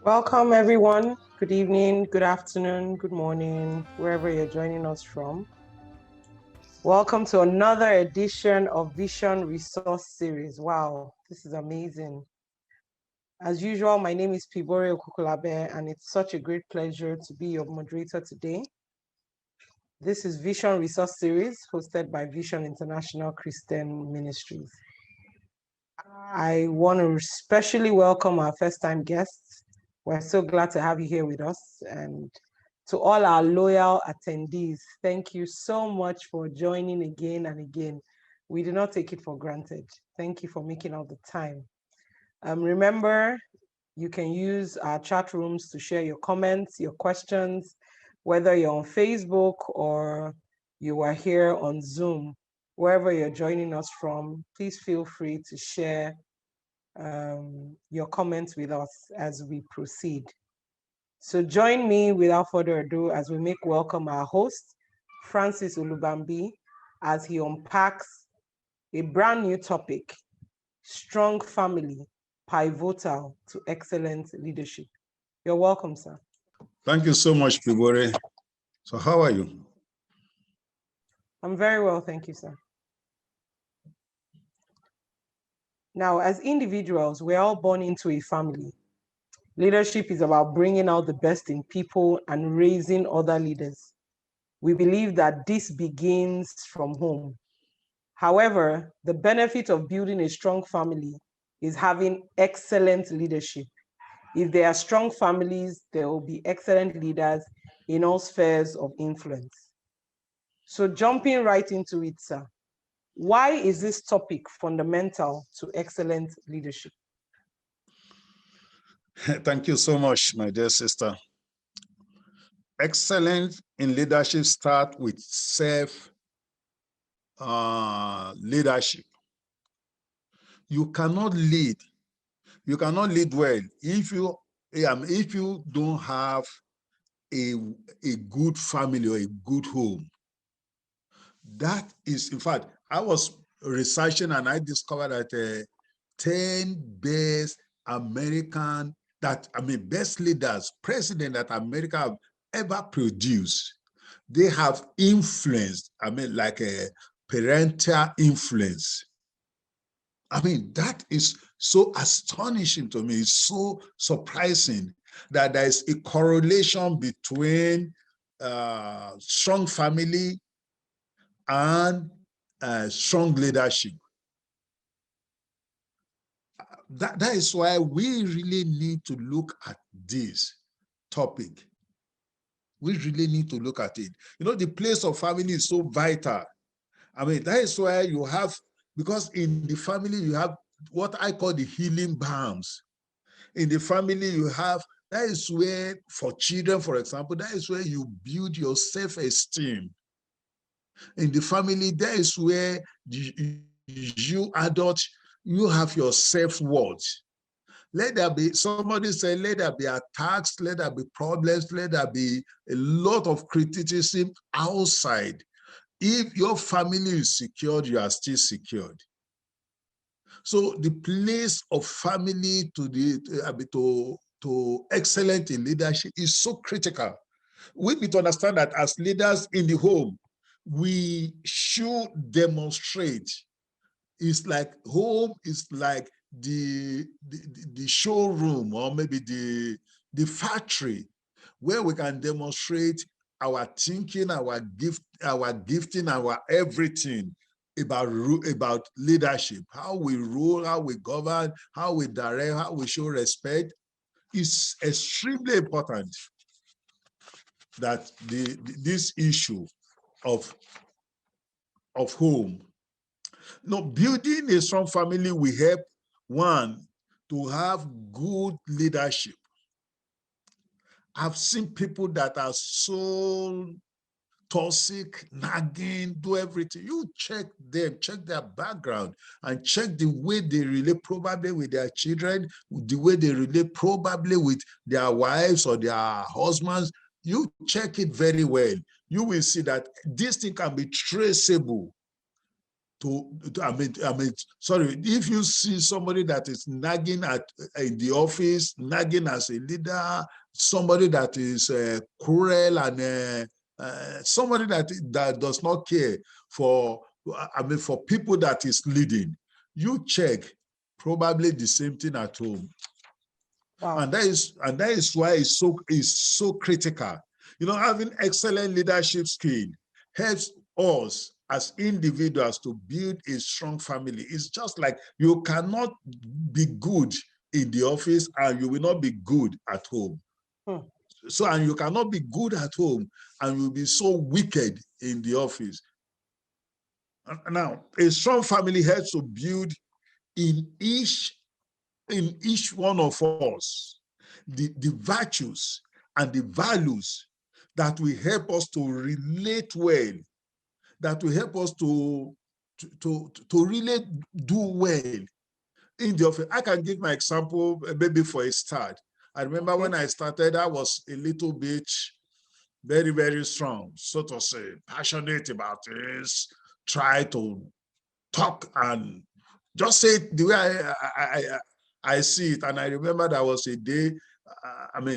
Welcome, everyone. Good evening, good afternoon, good morning, wherever you're joining us from. Welcome to another edition of Vision Resource Series. Wow, this is amazing. As usual, my name is Pibore Okukulabe, and it's such a great pleasure to be your moderator today. This is Vision Resource Series hosted by Vision International Christian Ministries. I want to especially welcome our first-time guests. We're so glad to have you here with us. And to all our loyal attendees, thank you so much for joining again and again. We do not take it for granted. Thank you for making all the time. Remember, you can use our chat rooms to share your comments, your questions, whether you're on Facebook or you are here on Zoom. Wherever you're joining us from, please feel free to share your comments with us as we proceed. So join me without further ado as we make welcome our host, Francis Olubambi, as he unpacks a brand new topic, strong family, pivotal to excellent leadership. You're welcome, sir. Thank you so much, Pibore. So how are you? I'm very well, thank you, sir. Now, as individuals, we're all born into a family. Leadership is about bringing out the best in people and raising other leaders. We believe that this begins from home. However, the benefit of building a strong family is having excellent leadership. If there are strong families, there will be excellent leaders in all spheres of influence. So jumping right into it, sir, why is this topic fundamental to excellent leadership? Thank you so much, my dear sister. Excellence in leadership starts with self-leadership. You cannot lead well if you don't have a good family or a good home. That is, in fact, I was researching and I discovered that 10 best best leaders, president that America have ever produced, they have influenced, like a parental influence. That is so astonishing to me. It's so surprising that there is a correlation between strong family and strong leadership. That is why we really need to look at this topic. We really need to look at it. The place of family is so vital. That is why you have, because in the family you have what I call the healing balms. In the family you have, that is where, for children, for example, that is where you build your self-esteem. In the family, that is where you adults, you have your self-worth. Let there be, somebody said, let there be attacks, let there be problems, let there be a lot of criticism outside. If your family is secured, you are still secured. So the place of family to excellent in leadership is so critical. We need to understand that as leaders in the home, we should demonstrate. It's like home is like the showroom, or maybe the factory, where we can demonstrate our thinking, our gifting, our everything about leadership, how we rule, how we govern, how we direct, how we show respect. Is extremely important that this issue of home. No, building a strong family will help one to have good leadership. I've seen people that are so toxic, nagging, do everything. You check them, check their background, and check the way they relate probably with their children, the way they relate probably with their wives or their husbands. You check it very well. You will see that this thing can be traceable sorry, if you see somebody that is nagging in the office, nagging as a leader, somebody that is cruel and somebody that does not care for, for people that is leading, you check, probably the same thing at home. Wow. And that is why it's so critical. Having excellent leadership skill helps us as individuals to build a strong family. It's just like you cannot be good in the office and you will not be good at home. So, and you cannot be good at home and you'll be so wicked in the office. Now, a strong family helps to build in each one of us the virtues and the values that will help us to relate well, that will help us to really do well in the office. I can give my example maybe for a start. I remember when I started, I was a little bit very, very strong, so to say, passionate about this, try to talk and just say it the way I see it. And I remember there was a day,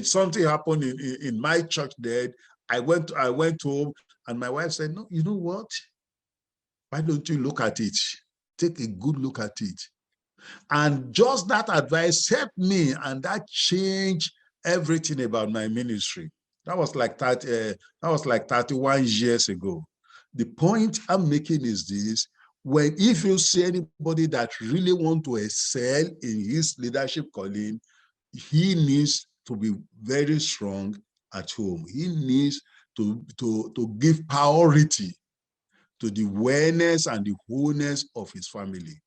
something happened in my church there. I went home and my wife said, no, you know what? Why don't you look at it? Take a good look at it. And just that advice helped me, and that changed everything about my ministry. That was like 31 years ago. The point I'm making is this: if you see anybody that really want to excel in his leadership calling, he needs to be very strong at home. He needs to give priority to the wellness and the wholeness of his family.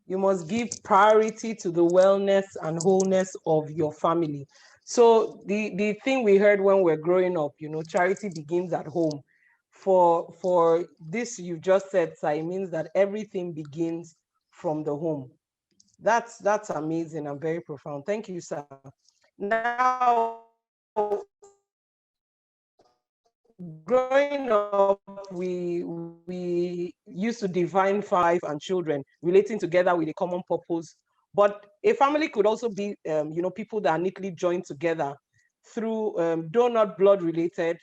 You must give priority to the wellness and wholeness of your family. So the thing we heard when we're growing up, charity begins at home. For this you just said, sir, it means that everything begins from the home. That's amazing and very profound. Thank you, sir. Now, growing up, we used to define five and children relating together with a common purpose. But a family could also be, people that are neatly joined together through, though not blood related,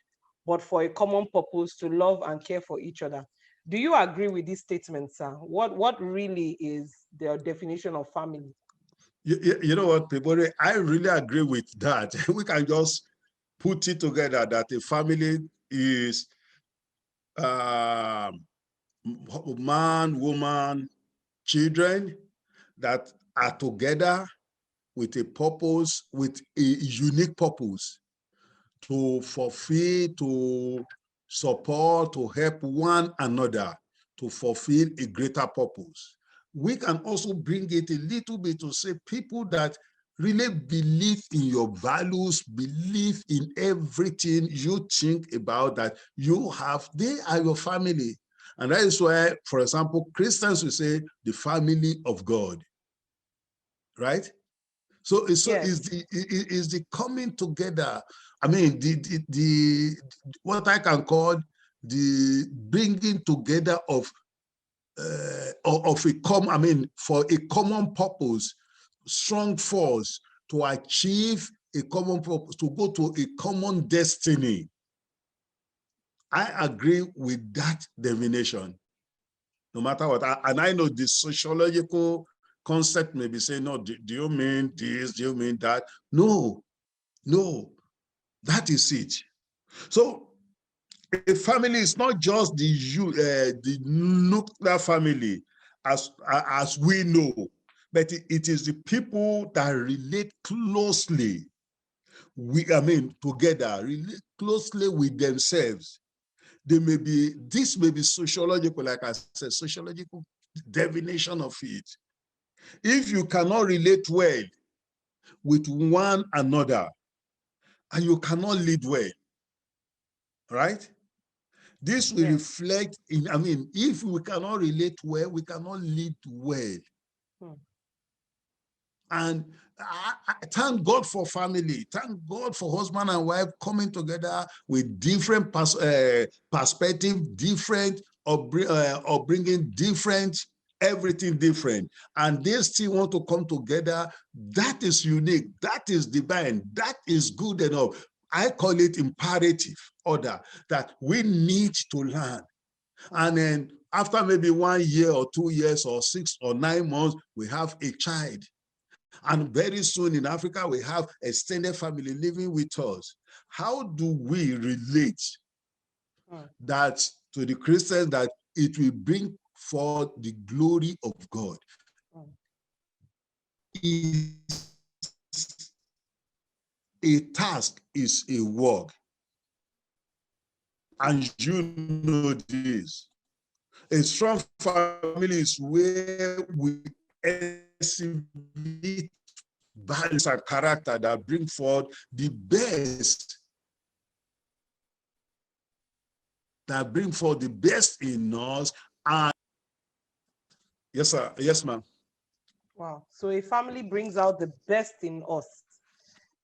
but for a common purpose to love and care for each other. Do you agree with this statement, sir? What really is the definition of family? You know what, people? I really agree with that. We can just put it together that a family is man, woman, children that are together with a purpose, with a unique purpose to fulfill, to support, to help one another to fulfill a greater purpose. We can also bring it a little bit to say people that really believe in your values, believe in everything you think about that you have, they are your family. And that is why, for example, Christians will say the family of God, right? So it's the coming together. I mean, the what I can call the bringing together of a common, for a common purpose, strong force to achieve a common purpose, to go to a common destiny. I agree with that definition, no matter what. And I know the sociological concept may be saying, no, do you mean this? Do you mean that? No, that is it. So a family is not just the nuclear family as we know, but it is the people that relate closely, together, relate closely with themselves. This may be sociological, like I said, sociological definition of it. If you cannot relate well with one another, and you cannot lead well, right? This will reflect in, if we cannot relate well, we cannot lead well. And I thank God for family. Thank God for husband and wife coming together with different perspective, different or bringing different, everything different, and they still want to come together. That is unique. That is divine. That is good enough. I call it imperative order that we need to learn. And then after maybe 1 year or 2 years or 6 or 9 months, we have a child. And very soon in Africa, we have extended family living with us. How do we relate that to the Christians that it will bring forth the glory of God? A task is a work. And you know this. A strong family is where we exhibit values and character that bring forth the best, in us. And yes, sir. Yes, ma'am. Wow. So a family brings out the best in us.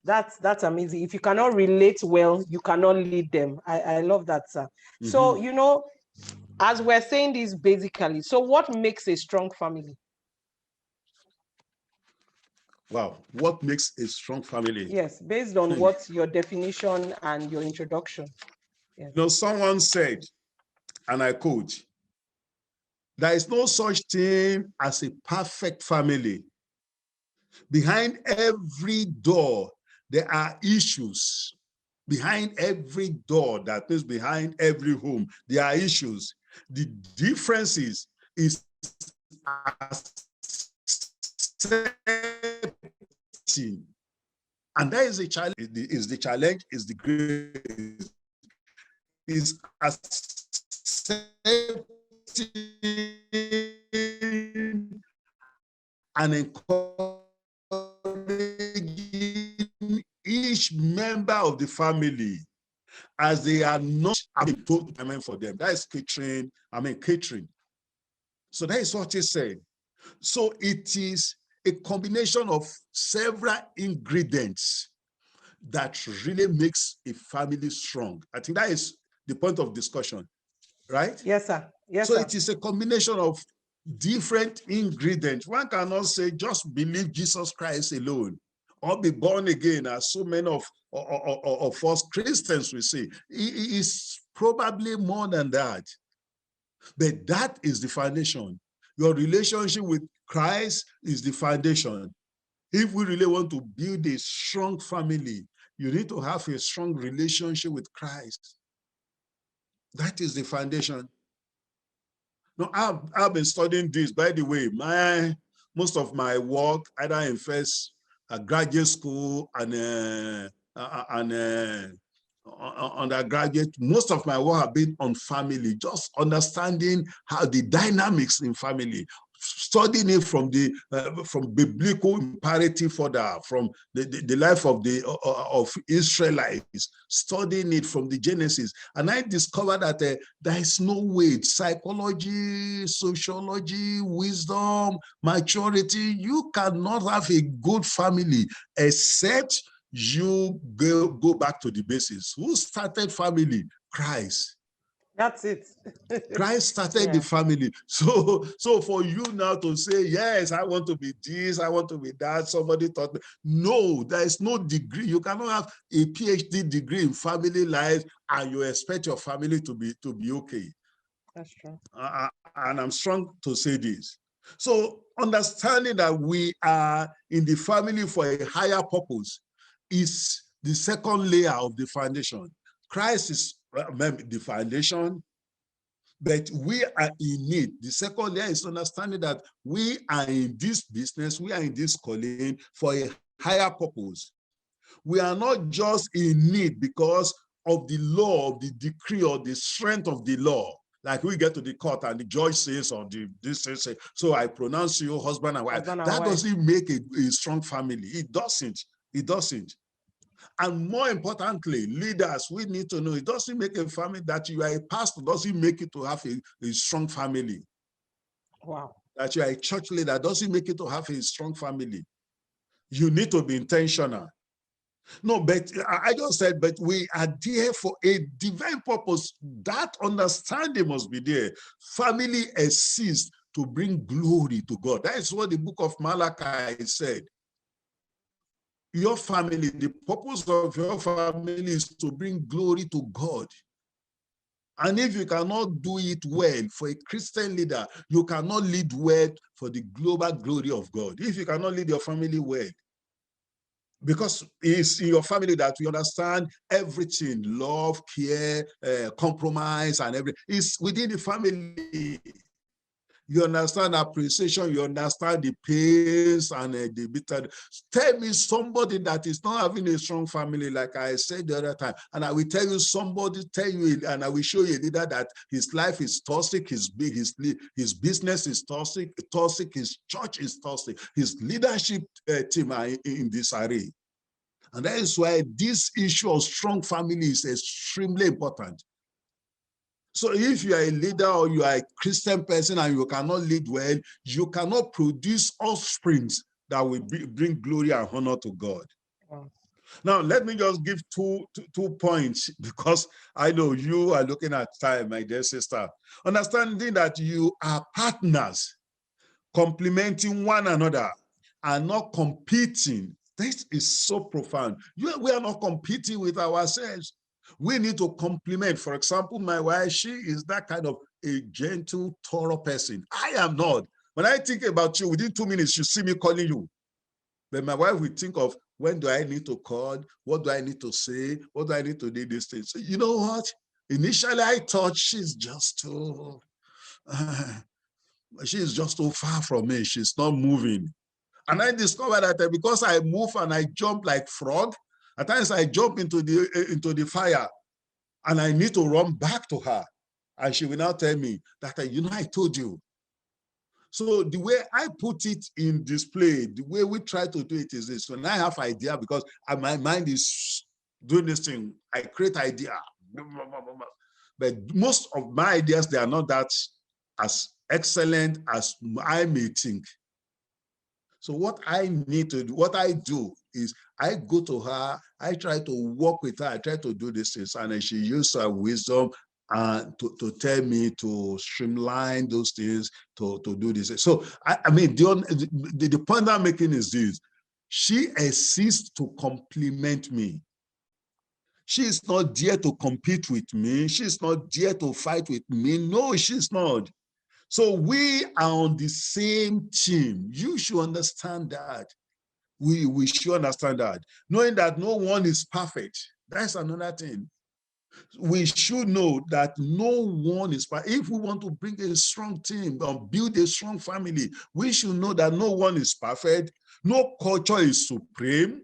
That's amazing. If you cannot relate well, you cannot lead them. I love that, sir. So, as we're saying this basically, so what makes a strong family? Wow. What makes a strong family? Yes, based on what your definition and your introduction. Yes. Someone said, and I quote, there is no such thing as a perfect family. Behind every door, there are issues. Behind every door, that is behind every home, there are issues. The differences is accepting. And that is a challenge, is the challenge, is the grace, is accepting and encouraging each member of the family as they are not told for them. That is catering. Catering. So that is what he said. So it is a combination of several ingredients that really makes a family strong. I think that is the point of discussion, right? Yes, sir. Yes, so sir. It is a combination of different ingredients. One cannot say just believe Jesus Christ alone or be born again, as so many of us Christians will say. It is probably more than that. But that is the foundation. Your relationship with Christ is the foundation. If we really want to build a strong family, you need to have a strong relationship with Christ. That is the foundation. No, I've been studying this. By the way, most of my work, either in first graduate school and undergraduate, most of my work have been on family, just understanding how the dynamics in family, studying it from biblical imperative order, from the life of Israelites, studying it from the Genesis. And I discovered that there is no way, psychology, sociology, wisdom, maturity, you cannot have a good family except you go back to the basis. Who started family? Christ. That's it. Christ started the family. So for you now to say, yes, I want to be this, I want to be that, somebody taught me. No, there is no degree. You cannot have a PhD degree in family life and you expect your family to be okay. That's true. And I'm strong to say this. So understanding that we are in the family for a higher purpose is the second layer of the foundation. Christ is the foundation, but we are in need. The second layer is understanding that we are in this business, we are in this calling for a higher purpose. We are not just in need because of the law, of the decree, or the strength of the law. Like we get to the court and the judge says, or this says, so I pronounce you husband and wife. That doesn't make a strong family. It doesn't. It doesn't. And more importantly, leaders, we need to know, it doesn't make a family that you are a pastor, doesn't make it to have a strong family. Wow. That you are a church leader doesn't make it to have a strong family. You need to be intentional. No, but I just said, but we are there for a divine purpose. That understanding must be there. Family exists to bring glory to God. That is what the book of Malachi said. Your family, the purpose of your family is to bring glory to God. And if you cannot do it well for a Christian leader, you cannot lead well for the global glory of God. If you cannot lead your family well, because it's in your family that we understand everything, love, care, compromise, and everything. It's within the family. You understand appreciation, you understand the pains and the bitter. Tell me somebody that is not having a strong family, like I said the other time, and I will tell you somebody, and I will show you a leader that his life is toxic, his business is toxic, his church is toxic, his leadership team are in disarray. And that is why this issue of strong family is extremely important. So if you are a leader or you are a Christian person and you cannot lead well, you cannot produce offsprings that will bring glory and honor to God. Oh. Now, let me just give two points, because I know you are looking at time, my dear sister. Understanding that you are partners, complementing one another and not competing. This is so profound. We are not competing with ourselves. We need to complement. For example, my wife, she is that kind of a gentle, thorough person. I am not. When I think about you, within 2 minutes, you see me calling you. But my wife will think of, when do I need to call? What do I need to say? What do I need to do these things? So, you know what? Initially, I thought she's just too far from me. She's not moving. And I discovered that because I move and I jump like frog, at times I jump into the fire and I need to run back to her. And she will now tell me that, I told you. So the way I put it in display, the way we try to do it is this. When I have idea, because my mind is doing this thing, I create idea. But most of my ideas, they are not that as excellent as I may think. So what I need to do, what I do is I go to her, I try to work with her, I try to do these things, and then she uses her wisdom to tell me to streamline those things, to do this. So, I mean, the point I'm making is this. She exists to complement me. She's not there to compete with me. She's not there to fight with me. No, she's not. So we are on the same team. You should understand that. We should understand that. Knowing that no one is perfect. That's another thing. We should know that no one is perfect. If we want to bring a strong team or build a strong family, we should know that no one is perfect. No culture is supreme.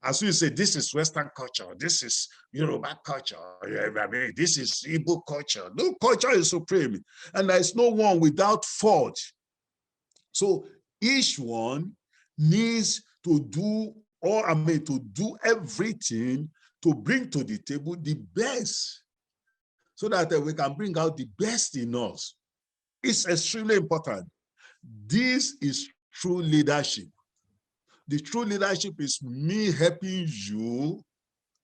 As we say, this is Western culture, this is Yoruba culture, I mean, this is Igbo culture. No culture is supreme, and there's no one without fault. So each one needs to do, to do everything to bring to the table the best, so that we can bring out the best in us. It's extremely important. This is true leadership. The true leadership is me helping you,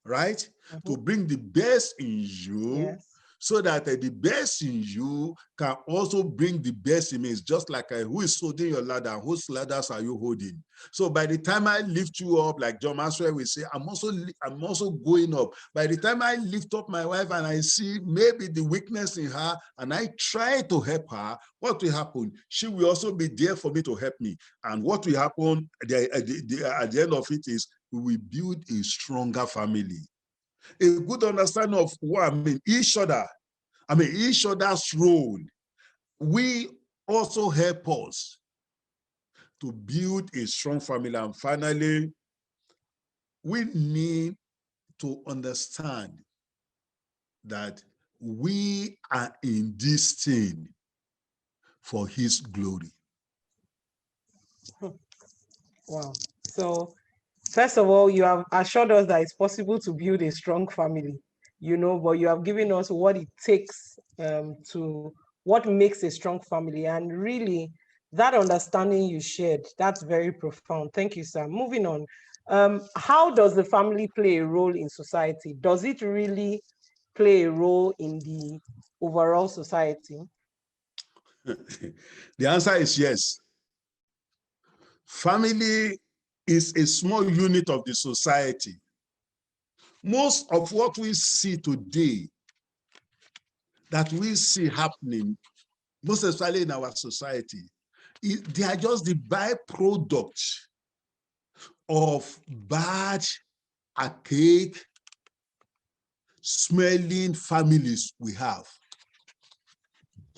right? To bring the best in you, so that the best in you can also bring the best in me. It's just like who is holding your ladder? Whose ladders are you holding? So by the time I lift you up, like John Maxwell will say, I'm also going up. By the time I lift up my wife and I see maybe the weakness in her and I try to help her, what will happen? She will also be there for me to help me. And what will happen at the end of it is we will build a stronger family. A good understanding of what each other's role. We also help us to build a strong family. And finally, we need to understand that we are in this thing for His glory. Wow. So, first of all, you have assured us that it's possible to build a strong family, but you have given us what it takes what makes a strong family. And really, that understanding you shared, that's very profound. Thank you, sir. Moving on. How does the family play a role in society? Does it really play a role in the overall society? The answer is yes. Family is a small unit of the society. Most of what we see today, that we see happening, most especially in our society, they are just the byproduct of bad, archaic, smelling families we have.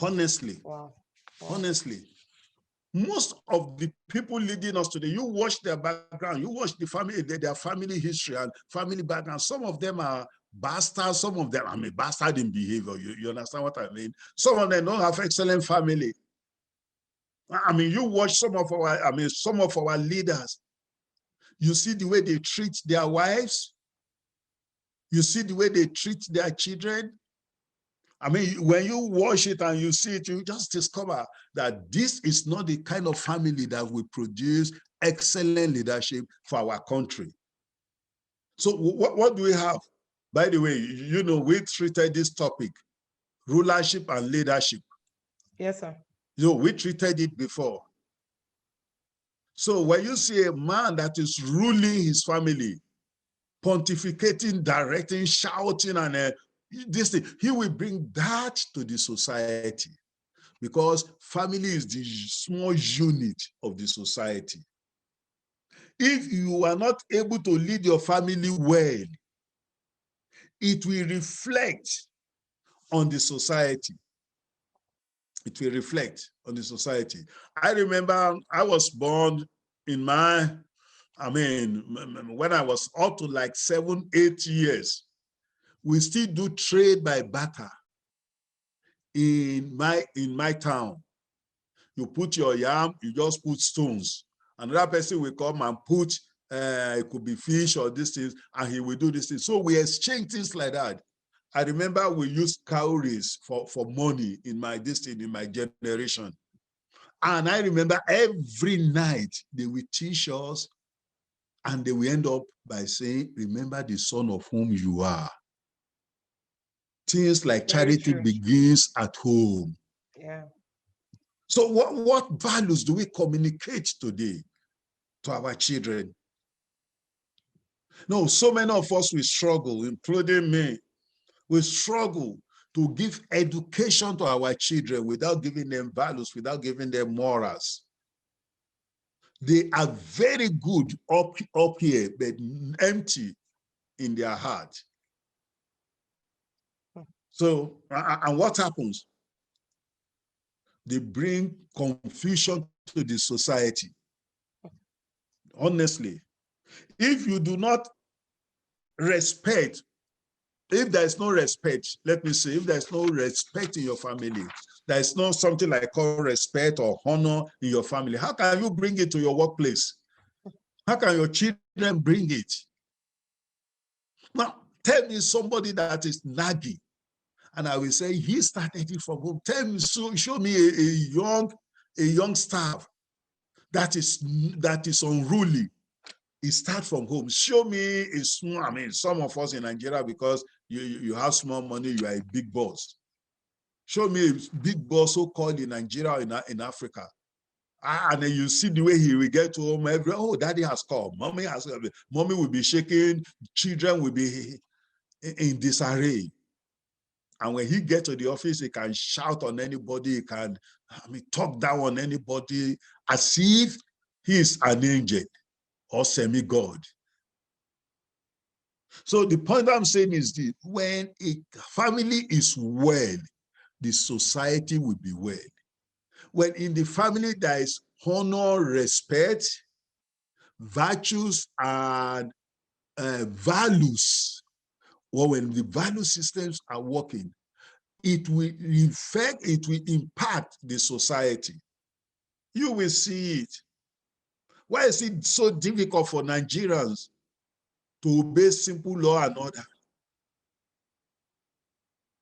Honestly, Wow. honestly, most of the people leading us today, you watch their background, you watch the family, their family history and family background. Some of them are bastards, some of them, bastard in behavior. You understand what I mean? Some of them don't have excellent family. You watch some of our leaders. You see the way they treat their wives. You see the way they treat their children. When you watch it and you see it, you just discover that this is not the kind of family that will produce excellent leadership for our country. So what do we have? By the way, we treated this topic, rulership and leadership. Yes, sir. We treated it before. So when you see a man that is ruling his family, pontificating, directing, shouting, and this thing, he will bring that to the society, because family is the small unit of the society. If you are not able to lead your family well, it will reflect on the society. It will reflect on the society. I remember I was born in when I was up to like 7, 8 years, we still do trade by barter in my town. You put your yam, you just put stones. Another person will come and put, it could be fish or these things, and he will do this thing. So we exchange things like that. I remember we used cowries for money in my generation. And I remember every night they will teach us, and they will end up by saying, remember the son of whom you are. Things like charity begins at home. Yeah. So what values do we communicate today to our children? No, so many of us, we struggle, including me. We struggle to give education to our children without giving them values, without giving them morals. They are very good up here, but empty in their heart. So, and what happens? They bring confusion to the society. Honestly, if you do not respect, if there is no respect, let me say, if there is no respect in your family, there is not something like called respect or honor in your family, how can you bring it to your workplace? How can your children bring it? Now, tell me somebody that is nagging, and I will say he started it from home. Tell me, show me a young staff that is unruly. It starts from home. Show me a small, some of us in Nigeria, because you have small money, you are a big boss. Show me a big boss so-called in Nigeria or in Africa. And then you see the way he will get to home, daddy has come, mommy has come. Mommy will be shaking, children will be in disarray. And when he gets to the office, he can shout on anybody, he can talk down on anybody, as if he is an angel or semi-god. So the point I'm saying is this: when a family is well, the society will be well. When in the family there is honor, respect, virtues, and values, or when the value systems are working, it will impact the society. You will see it. Why is it so difficult for Nigerians to obey simple law and order?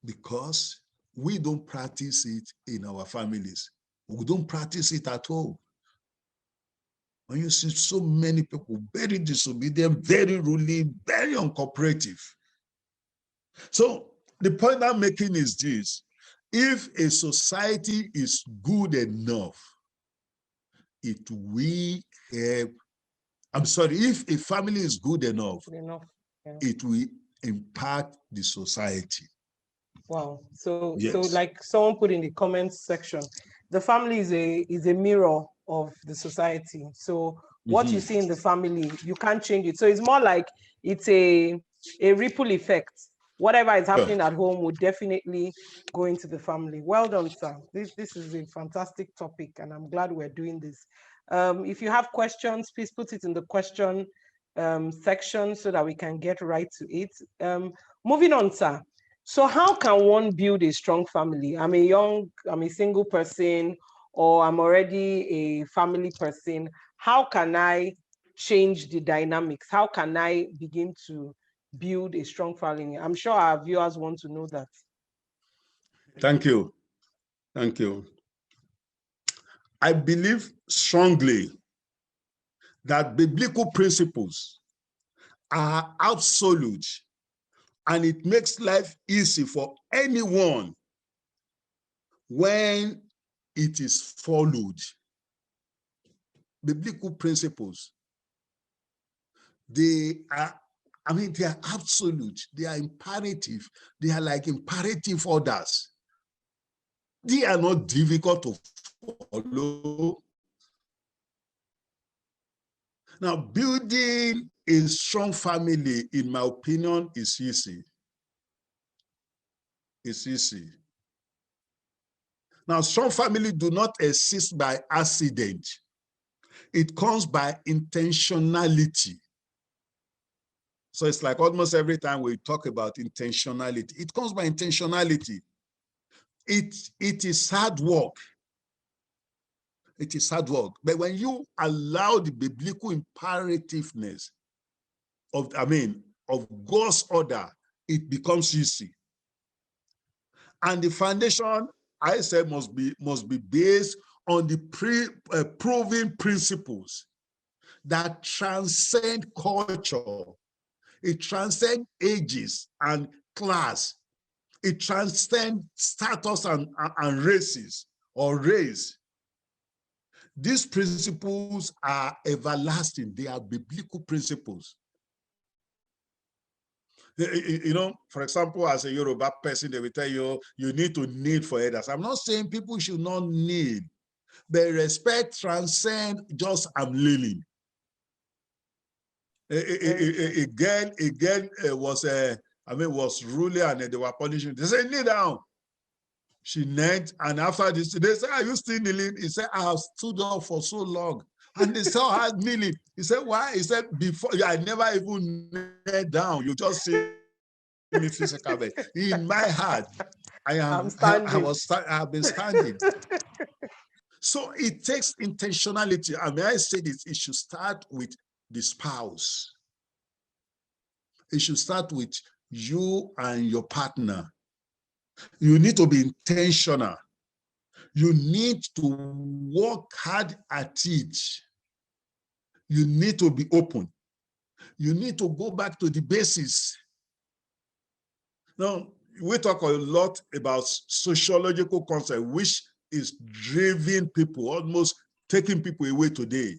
Because we don't practice it in our families. We don't practice it at home. When you see so many people very disobedient, very ruling, very uncooperative. So the point I'm making is this: if a society is good enough, it will help. I'm sorry, if a family is good enough, Yeah. it will impact the society. Wow. So Yes. like someone put in the comments section, the family is a mirror of the society. So what you see in the family, you can't change it. So it's more like it's a ripple effect. Whatever is happening at home would definitely go into the family. Well done, sir. This is a fantastic topic, and I'm glad we're doing this. If you have questions, please put it in the question section so that we can get right to it. Moving on, sir. So how can one build a strong family? I'm a single person, or I'm already a family person. How can I change the dynamics? How can I begin to build a strong family? I'm sure our viewers want to know that. Thank you. Thank you. I believe strongly that biblical principles are absolute, and it makes life easy for anyone when it is followed. Biblical principles, they are absolute, they are imperative, they are like imperative orders. They are not difficult to follow. Now, building a strong family, in my opinion, is easy. It's easy. Now, strong family do not exist by accident. It comes by intentionality. So it's like almost every time we talk about intentionality, it comes by intentionality. It is hard work. It is hard work. But when you allow the biblical imperativeness of God's order, it becomes easy. And the foundation, I said, must be based on the proven principles that transcend culture. It transcends ages and class. It transcends status and races or race. These principles are everlasting. They are biblical principles. You know, for example, as a Yoruba person, they will tell you, you need to kneel for others. I'm not saying people should not kneel, but respect transcends just I'm kneeling. A girl was ruling and they were punishing. They said, kneel down. She knelt, and after this, they said, are you still kneeling? He said, I have stood up for so long. And they saw her kneeling. He said, why? He said, before, I never even knelt down. You just see me physically. In my heart, I've been standing. So it takes intentionality. I mean, I say this, it should start with the spouse. It should start with you and your partner. You need to be intentional. You need to work hard at it. You need to be open. You need to go back to the basics. Now, we talk a lot about sociological concept, which is driving people, almost taking people away today.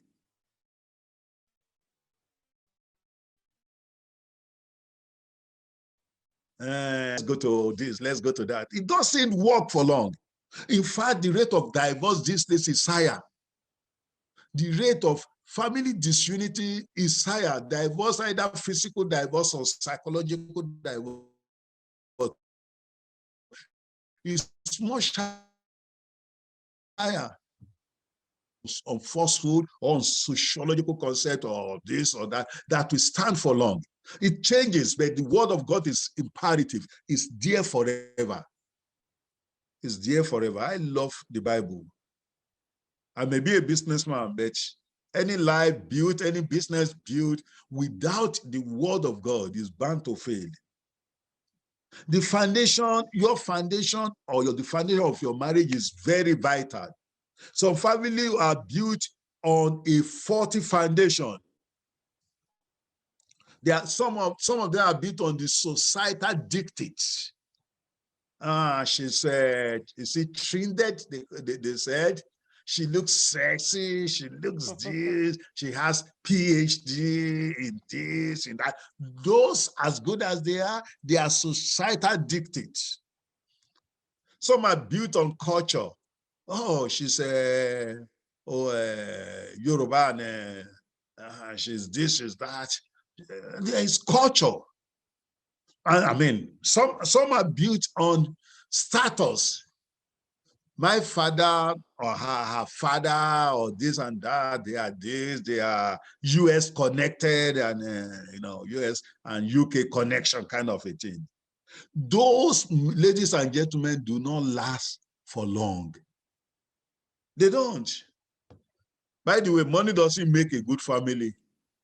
Let's go to this, let's go to that. It doesn't work for long. In fact, the rate of divorce these days is higher. The rate of family disunity is higher. Divorce, either physical divorce or psychological divorce, is much higher on falsehood, on sociological concept or this or that, that will stand for long. It changes, but the word of God is imperative. It's there forever. It's there forever. I love the Bible. I may be a businessman, but any life built, any business built without the word of God is bound to fail. The foundation, your foundation or the foundation of your marriage is very vital. Some families are built on a faulty foundation. There are some of them are built on the societal dictates. She said, is it trended? They said she looks sexy, she looks this, she has PhD in this, in that. Those, as good as they are societal dictates. Some are built on culture. Oh, she's Yoruba, and she's this, she's that. There is culture. I mean, some are built on status. My father or her father or this and that, they are this, they are US connected and, US and UK connection kind of a thing. Those, ladies and gentlemen, do not last for long. They don't. By the way, money doesn't make a good family.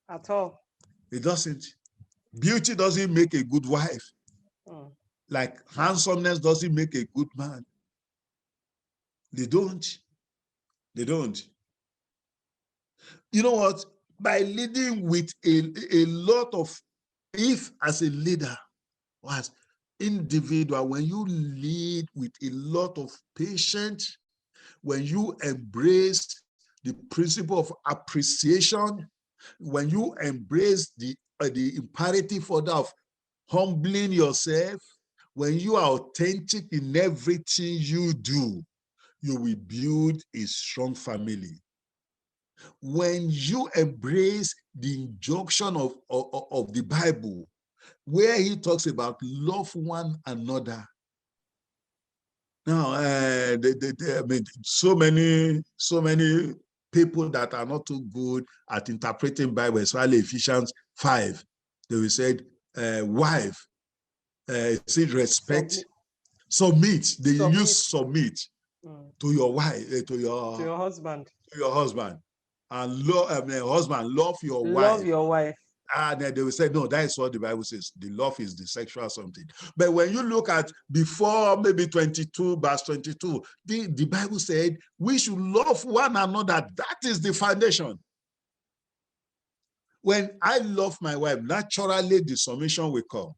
At all. It doesn't. Beauty doesn't make a good wife. Like handsomeness doesn't make a good man. They don't. They don't. You know what? By leading with a lot of, if as a leader, or as individual, when you lead with a lot of patience, when you embrace the principle of appreciation, when you embrace the imperative order of humbling yourself, when you are authentic in everything you do, you will build a strong family. When you embrace the injunction of the Bible, where he talks about love one another. Now, I mean, so many people that are not too good at interpreting Bible, especially Ephesians 5, they will say, wife, say respect, submit. They use submit to your wife, to your husband. To your husband. And husband, love your wife. Love your wife. And they will say, no, that is what the Bible says. The love is the sexual something. But when you look at before maybe 22, verse 22, the Bible said we should love one another. That is the foundation. When I love my wife, naturally the submission will come.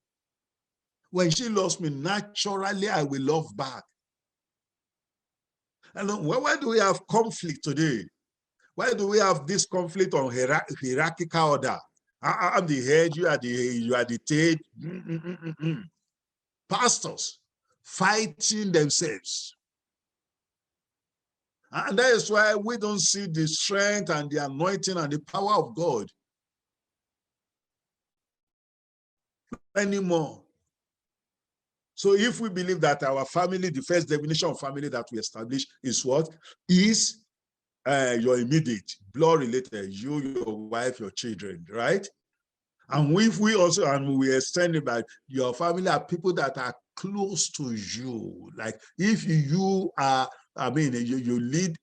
When she loves me, naturally I will love back. And why do we have conflict today? Why do we have this conflict on hierarchical order? I'm the head, you are the tail. Pastors fighting themselves. And that is why we don't see the strength and the anointing and the power of God anymore. So if we believe that our family, the first definition of family that we establish is what? Is your immediate, blood related, you, your wife, your children, right? And if we also, and we extend it by your family are people that are close to you. Like if you are, you lead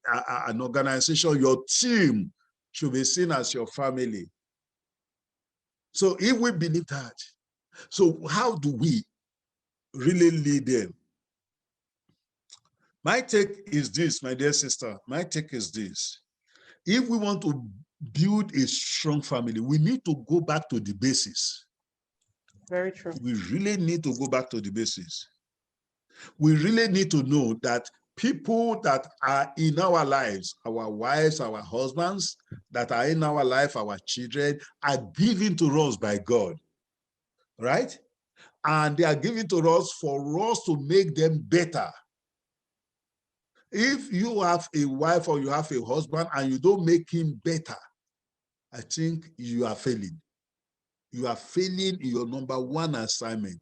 an organization, your team should be seen as your family. So if we believe that, so how do we really lead them? My take is this, my dear sister, my take is this. If we want to build a strong family, we need to go back to the basis. Very true. We really need to go back to the basis. We really need to know that people that are in our lives, our wives, our husbands, that are in our life, our children, are given to us by God, right? And they are given to us for us to make them better. If you have a wife or you have a husband and you don't make him better, I think you are failing. You are failing in your number one assignment.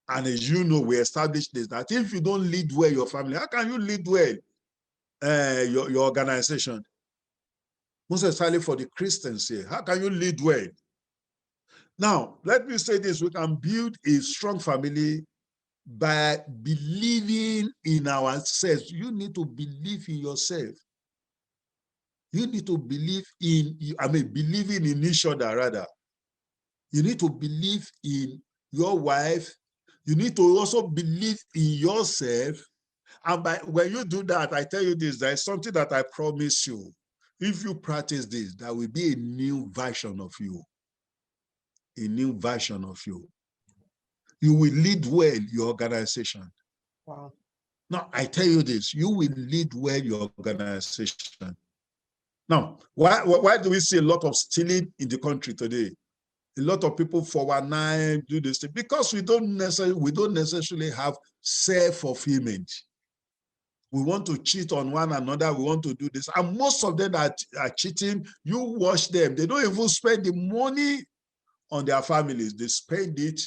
And as you know, we established this, that if you don't lead well your family, how can you lead well your organization? Most especially for the Christians here, how can you lead well? Now, let me say this, we can build a strong family by believing in ourselves. You need to believe in yourself. You need to believe in, believing in each other rather. You need to believe in your wife. You need to also believe in yourself. And when you do that, I tell you this, there is something that I promise you. If you practice this, there will be a new version of you. A new version of you. You will lead well your organization. Wow. Now, I tell you this, you will lead well your organization. Now, why do we see a lot of stealing in the country today? A lot of people 419 do this thing because we don't necessarily have self-fulfillment. We want to cheat on one another. We want to do this. And most of them that are cheating, you watch them. They don't even spend the money on their families. They spend it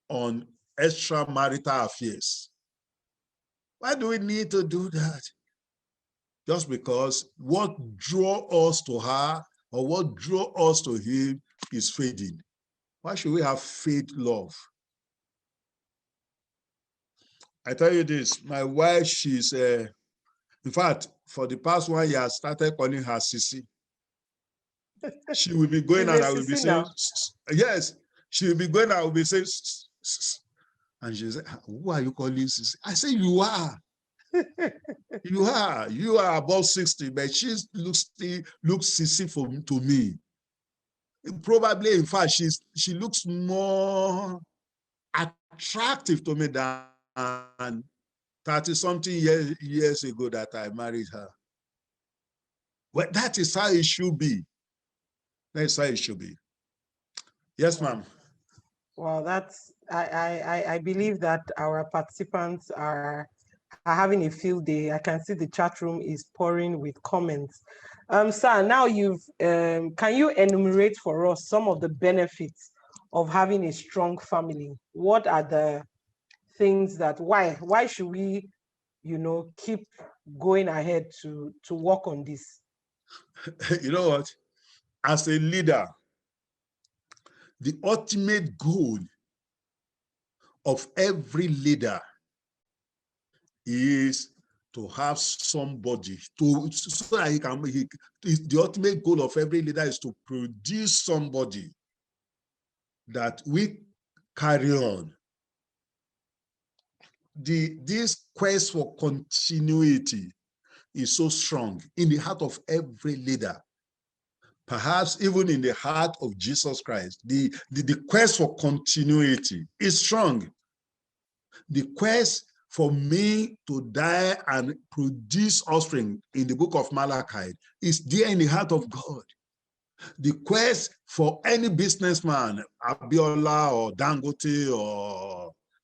on extramarital affairs. Why do we need to do that? Just because what drew us to her or what drew us to him is fading. Why should we have fade love? I tell you this, my wife, she's, in fact, for the past 1 year, I started calling her Sissy. She will be going She's and a I will be sissy saying, now. yes. She will be going and I will be saying, and she said, who are you calling Sissy? I say, you are. You are above 60, but she looks sissy to me. Probably, in fact, she looks more attractive to me than 30-something years ago that I married her. Well, that is how it should be. That is how it should be. Yes, Wow. ma'am. Well, that's I believe that our participants are having a field day. I can see the chat room is pouring with comments. Sir, now you've can you enumerate for us some of the benefits of having a strong family? What are the things that why should we, keep going ahead to work on this? You know what? As a leader, the ultimate goal of every leader is to have somebody so that the ultimate goal of every leader is to produce somebody that we carry on. This quest for continuity is so strong in the heart of every leader, perhaps even in the heart of Jesus Christ. The quest for continuity is strong. The quest for me to die and produce offspring in the book of Malachi is there in the heart of God. The quest for any businessman, Abiola or Dangote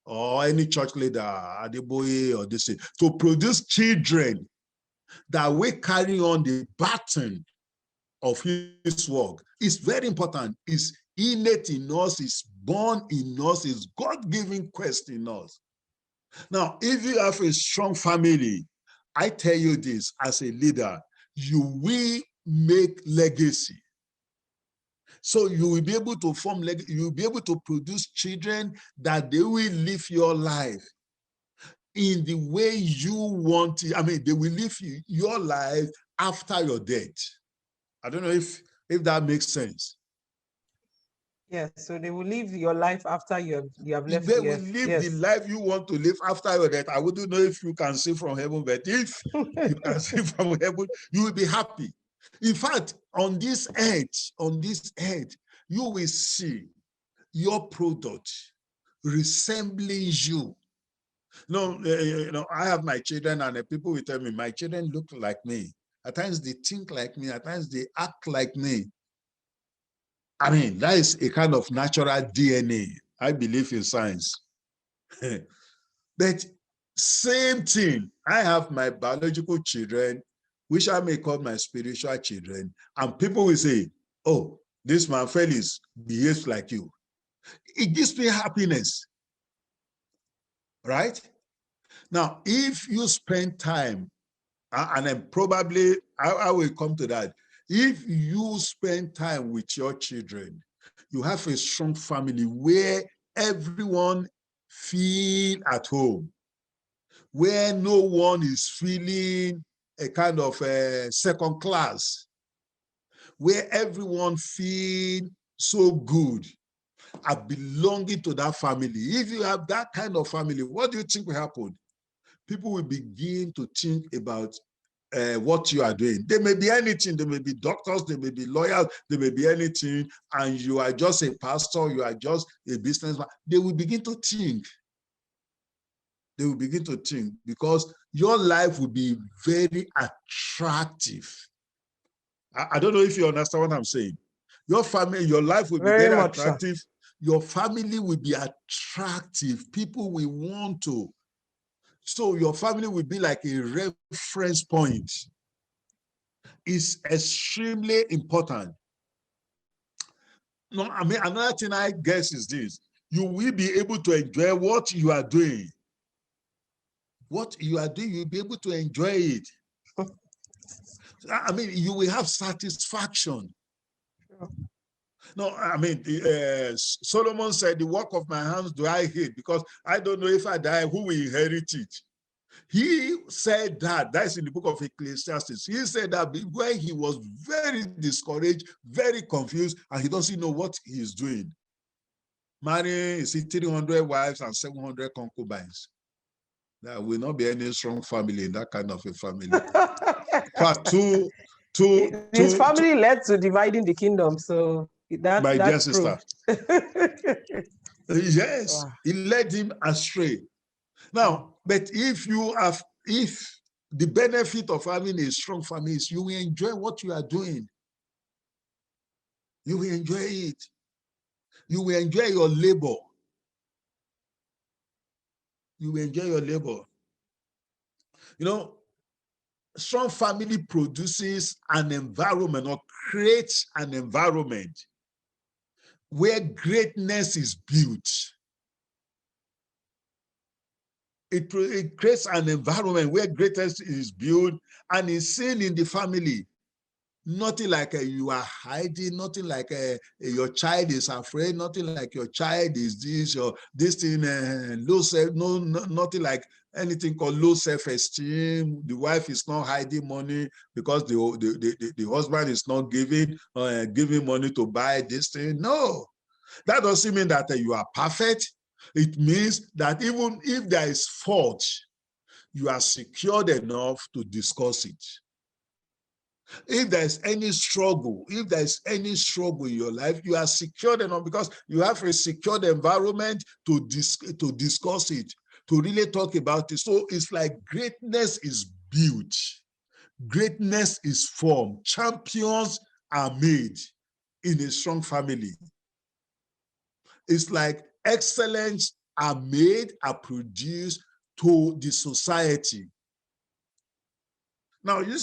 or any church leader, Adeboye or this, to produce children that will carry on the baton of his work is very important. It's innate in us, it's born in us, it's God-given quest in us. Now, if you have a strong family, I tell you this as a leader, you will make legacy. So you will be able to form legacy, you will be able to produce children that they will live your life in the way you want it. I mean, they will live your life after your death. I don't know if that makes sense. Yes, so they will live your life after you have left They the will earth. live the Yes. life you want to live after your death. I wouldn't know if you can see from heaven, but if you can see from heaven, you will be happy. In fact, on this earth, you will see your product resembling you. I have my children, and people will tell me, my children look like me. At times they think like me. At times they act like me. I mean, that is a kind of natural DNA. I believe in science. But same thing, I have my biological children, which I may call my spiritual children, and people will say, oh, this man Felix behaves like you. It gives me happiness, right? Now, if you spend time, and then probably I will come to that, if you spend time with your children, you have a strong family where everyone feel at home, where no one is feeling a kind of a second class, where everyone feel so good at belonging to that family. If you have that kind of family, what do you think will happen? People will begin to think about what you are doing. They may be anything. They may be doctors, they may be lawyers, they may be anything, and you are just a pastor, you are just a businessman. They will begin to think. They will begin to think because your life will be very attractive. I don't know if you understand what I'm saying. Your family, your life will be very attractive. So. Your family will be attractive. People will want to. So your family will be like a reference point. It's extremely important. No, I mean, another thing I guess is this. You will be able to enjoy what you are doing. What you are doing, you'll be able to enjoy it. I mean, you will have satisfaction. No, I mean, Solomon said, the work of my hands do I hate because I don't know if I die, who will inherit it? He said that, that's in the book of Ecclesiastes. He said that when he was very discouraged, very confused, and he doesn't know what he's doing. Marrying, is it 300 wives and 700 concubines? There will not be any strong family in that kind of a family. His family led to dividing the kingdom, so that's true. Yes, wow. It led him astray. Now, but if the benefit of having a strong family is you will enjoy what you are doing. You will enjoy it. You will enjoy your labor. You will enjoy your labor. You know, strong family produces an environment or creates an environment where greatness is built. It creates an environment where greatness is built and is seen in the family. Nothing like you are hiding, nothing like your child is afraid, nothing like your child is this or this thing, low self, nothing like anything called low self-esteem. The wife is not hiding money because the husband is not giving money to buy this thing. No, that doesn't mean that you are perfect. It means that even if there is fault, you are secured enough to discuss it. If there's any struggle, in your life, you are secured enough because you have a secured environment to discuss it, to really talk about it. So it's like greatness is built, greatness is formed, champions are made in a strong family. It's like excellence are made, are produced to the society. Now, you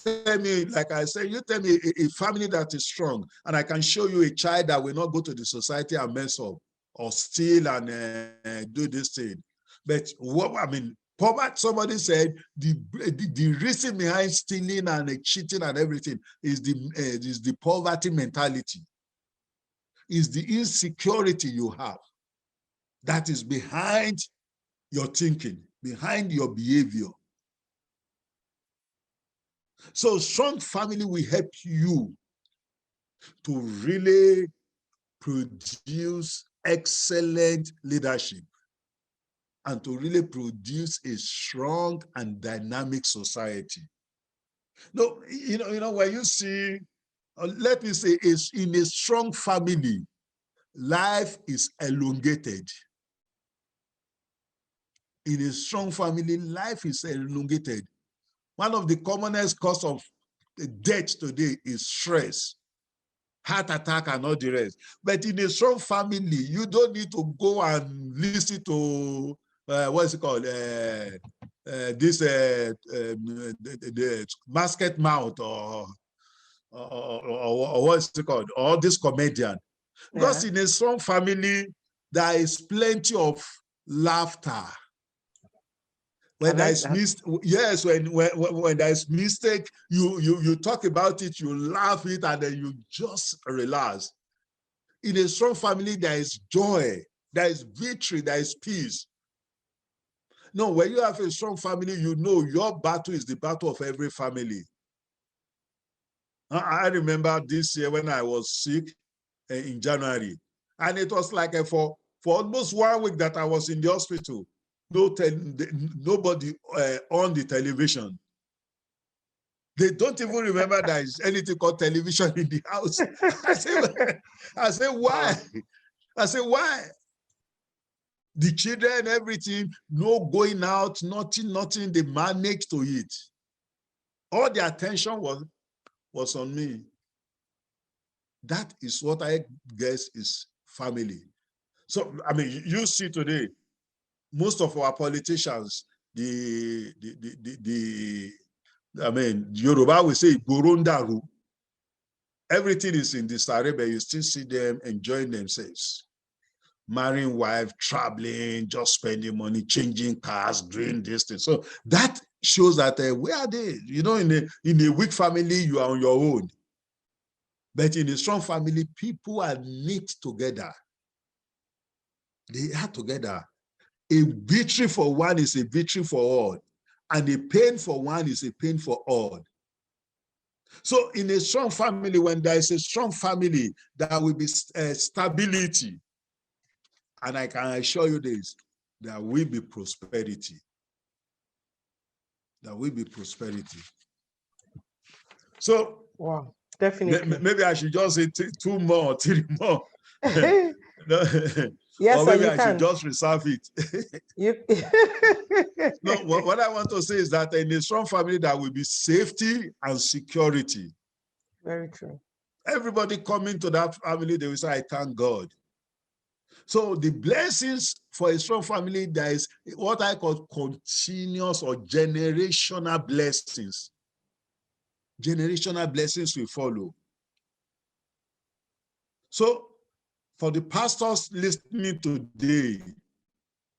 tell me, like I said, you tell me a family that is strong, and I can show you a child that will not go to the society and mess up or steal and do this thing. But what I mean, poverty, somebody said the reason behind stealing and cheating and everything is the poverty mentality, is the insecurity you have that is behind your thinking, behind your behavior. So strong family will help you to really produce excellent leadership and to really produce a strong and dynamic society. No, you know, when you see, let me say, is in a strong family, life is elongated. In a strong family, life is elongated. One of the commonest causes of death today is stress, heart attack, and all the rest. But in a strong family, you don't need to go and listen to what's it called? The basket mouth or what's it called? Or this comedian. Because in a strong family, there is plenty of laughter. When there is yes, when there is mistake, you talk about it, you laugh it, and then you just relax. In a strong family, there is joy, there is victory, there is peace. No, when you have a strong family, you know your battle is the battle of every family. I remember this year when I was sick in January, and it was like for almost 1 week that I was in the hospital. Nobody on the television. They don't even remember there is anything called television in the house. I say, why? I say, why? The children, everything, no going out, nothing. They managed to eat. All the attention was on me. That is what I guess is family. So, I mean, you see today, most of our politicians, I mean, Yoruba will say, Gorondaru. Everything is in this area, but you still see them enjoying themselves. Marrying wife, traveling, just spending money, changing cars, doing this thing. So that shows that where are they? You know, in a weak family, you are on your own. But in a strong family, people are knit together. They are together. A victory for one is a victory for all. And a pain for one is a pain for all. So in a strong family, when there is a strong family, there will be stability. And I can assure you this, there will be prosperity. There will be prosperity. So wow, definitely. maybe I should just say 2 more, 3 more. Yes, or sir, maybe you I can. should just reserve it. You No, what I want to say is that in a strong family, there will be safety and security. very true. Everybody coming to that family, they will say, I thank God. So the blessings for a strong family, there is what I call continuous or generational blessings. Generational blessings will follow. So for the pastors listening today,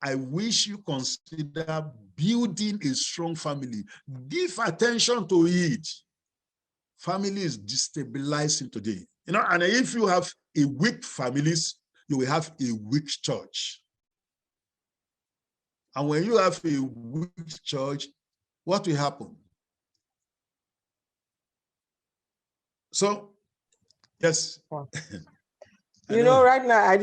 I wish you consider building a strong family. Give attention to it. Family is destabilizing today. You know, and if you have a weak families, you will have a weak church. And when you have a weak church, what will happen? So, yes. Wow. I You know, know. right now, I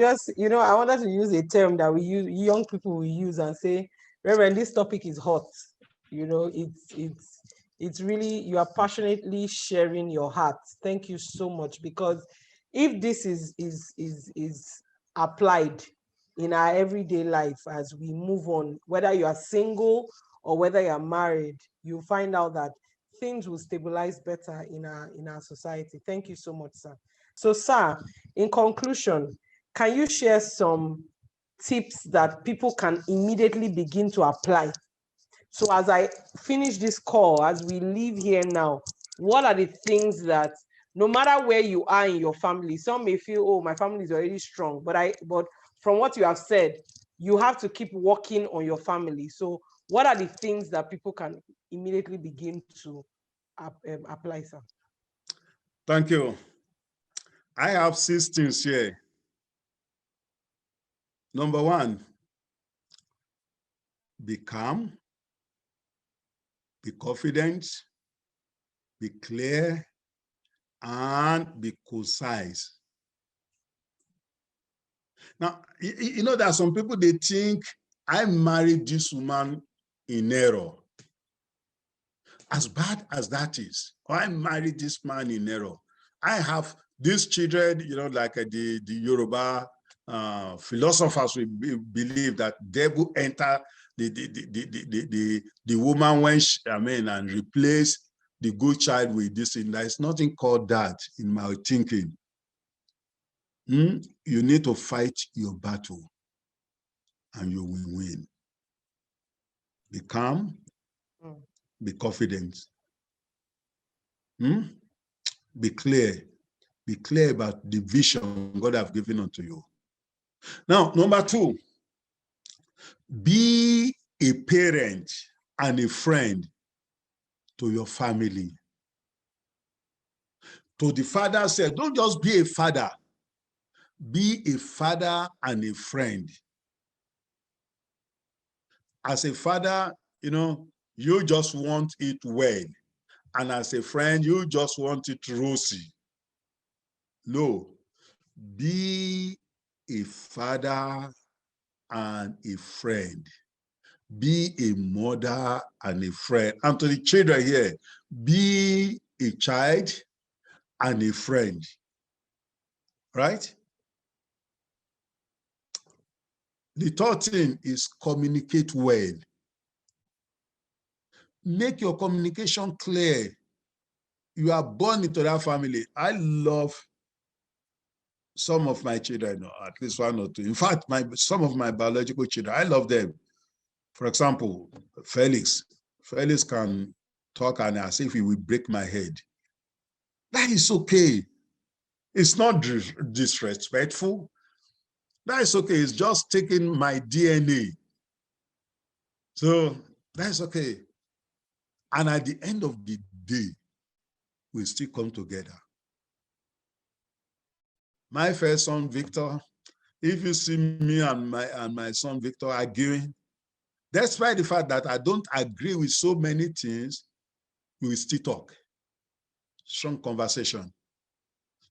wanted to use a term that we use, young people will use and say, Reverend, this topic is hot. You know, it's really, you are passionately sharing your heart. Thank you so much, because if this is applied in our everyday life as we move on, whether you are single or whether you're married, you'll find out that things will stabilize better in our society. Thank you so much, sir. So, sir, in conclusion, can you share some tips that people can immediately begin to apply? So as I finish this call, as we leave here now, what are the things that, no matter where you are in your family, some may feel, oh, my family is already strong, but from what you have said, you have to keep working on your family. So what are the things that people can immediately begin to apply, sir? Thank you. I have 6 things here. Number 1, be calm, be confident, be clear, and be concise. Now, you know that some people, they think I married this woman in error. As bad as that is, or I married this man in error. I have these children, you know, like the Yoruba philosophers will believe that devil enter the woman when she, and replace the good child with this thing. There's nothing called that in my thinking. You need to fight your battle and you will win. Be calm, be confident. Be clear. Be clear about the vision God have given unto you. Now, number 2, be a parent and a friend to your family. To the father said, don't just be a father. Be a father and a friend. As a father, you know, you just want it well. And as a friend, you just want it rosy. No, be a father and a friend. be a mother and a friend. And to the children here, be a child and a friend, right? The third thing is communicate well. Make your communication clear. You are born into that family. I love some of my children, at least one or two. In fact, some of my biological children, I love them. For example, Felix. Felix can talk and as if he will break my head. That is okay. It's not disrespectful. That is okay. It's just taking my DNA. So that's okay. And at the end of the day, we still come together. My first son, Victor, if you see me and my son, Victor, arguing, despite the fact that I don't agree with so many things, we will still talk. Strong conversation.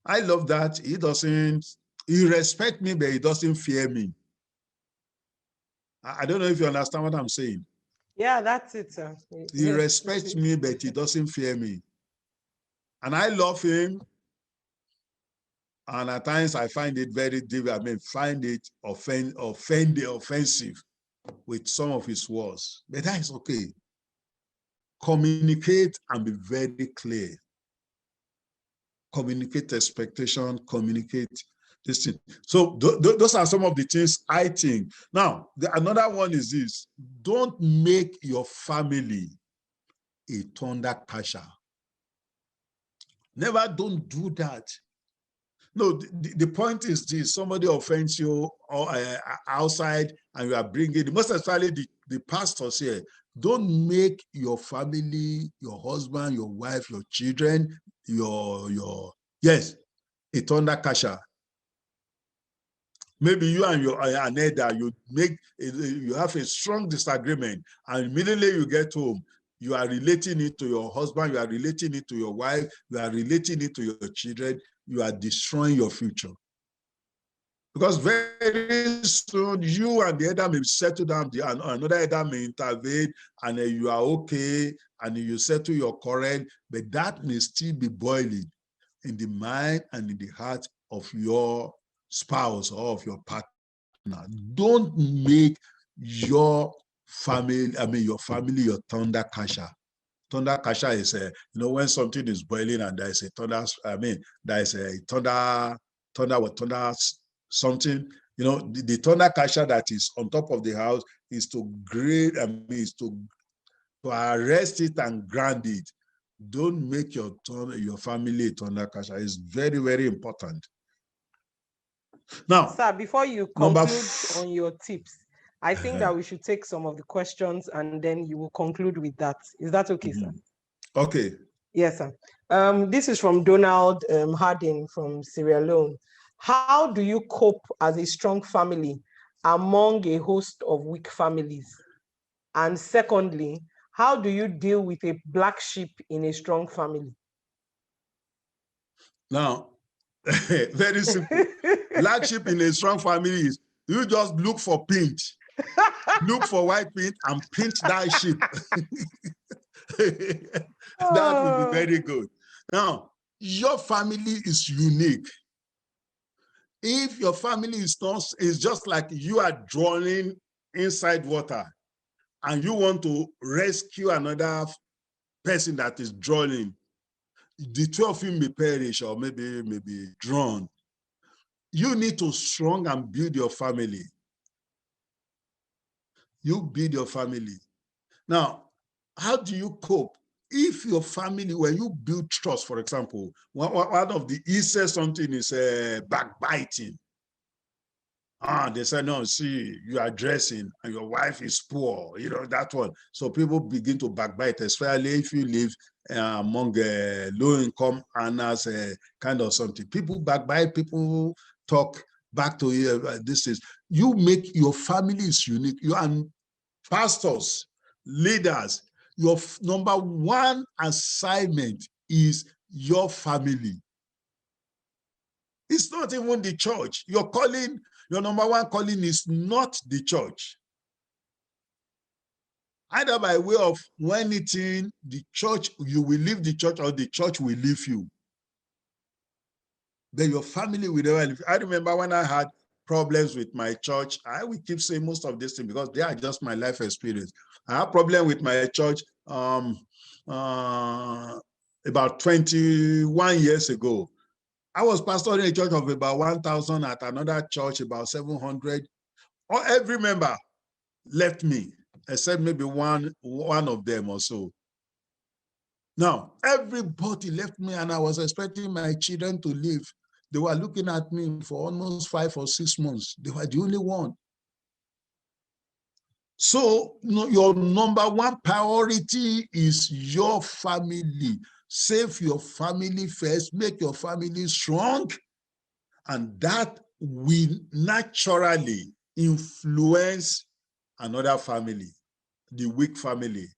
I love that. He respects me, but he doesn't fear me. I don't know if you understand what I'm saying. Yeah, that's it, sir. He respects me, but he doesn't fear me. And I love him. And at times I find it very difficult. I mean, find it offensive with some of his words. But that is okay. Communicate and be very clear. Communicate expectation, communicate this thing. So those are some of the things I think. Now, another one is this. Don't make your family a thunder catcher. Never don't do that. No, the point is this: somebody offends you or outside, and you are bringing, most especially the pastors here. Don't make your family, your husband, your wife, your children, yes, a thunder catcher. Maybe you and your an elder, you have a strong disagreement, and immediately you get home, you are relating it to your husband, you are relating it to your wife, you are relating it to your children. You are destroying your future. Because very soon, you and the elder may settle down, and another elder may intervene, and you are okay, and you settle your quarrel, but that may still be boiling in the mind and in the heart of your spouse or of your partner. Don't make your family your thunder catcher. Thunder catcher is when something is boiling and there is a thunder, there is a thunder something, the thunder catcher that is on top of the house is to arrest it and ground it. Don't make your family a thunder catcher. It's very, very important. Now, sir, before you conclude on your tips, I think that we should take some of the questions and then you will conclude with that. Is that okay, sir? Okay. Yes, sir. This is from Donald Harding from Sierra Leone. How do you cope as a strong family among a host of weak families? And secondly, how do you deal with a black sheep in a strong family? Now, very simple. Black sheep in a strong family is you just look for paint. Look for white paint and paint that sheep. That will be very good. Now, your family is unique. If your family is just like you are drowning inside water and you want to rescue another person that is drowning, the two of you may perish or maybe drown. You need to strong and build your family. You build your family. Now, how do you cope? If your family, when you build trust, for example, one of the easiest something is backbiting. They say, no, see, you are dressing and your wife is poor, that one. So people begin to backbite, especially if you live among low-income earners, kind of something. People backbite, people talk back to you. This is, you make your family is unique. You and pastors, leaders, your number one assignment is your family. It's not even the church. Your number one calling is not the church. either by way of when it's in the church, you will leave the church, or the church will leave you. Then your family will never leave. I remember when I had problems with my church, I will keep saying most of these things because they are just my life experience. I had problem with my church about 21 years ago. I was pastoring a church of about 1,000 at another church, about 700. Every member left me, except maybe one of them or so. Now, everybody left me, and I was expecting my children to leave. They were looking at me for almost 5 or 6 months. They were the only one. So, your number one priority is your family. Save your family first, make your family strong, and that will naturally influence another family, the weak family.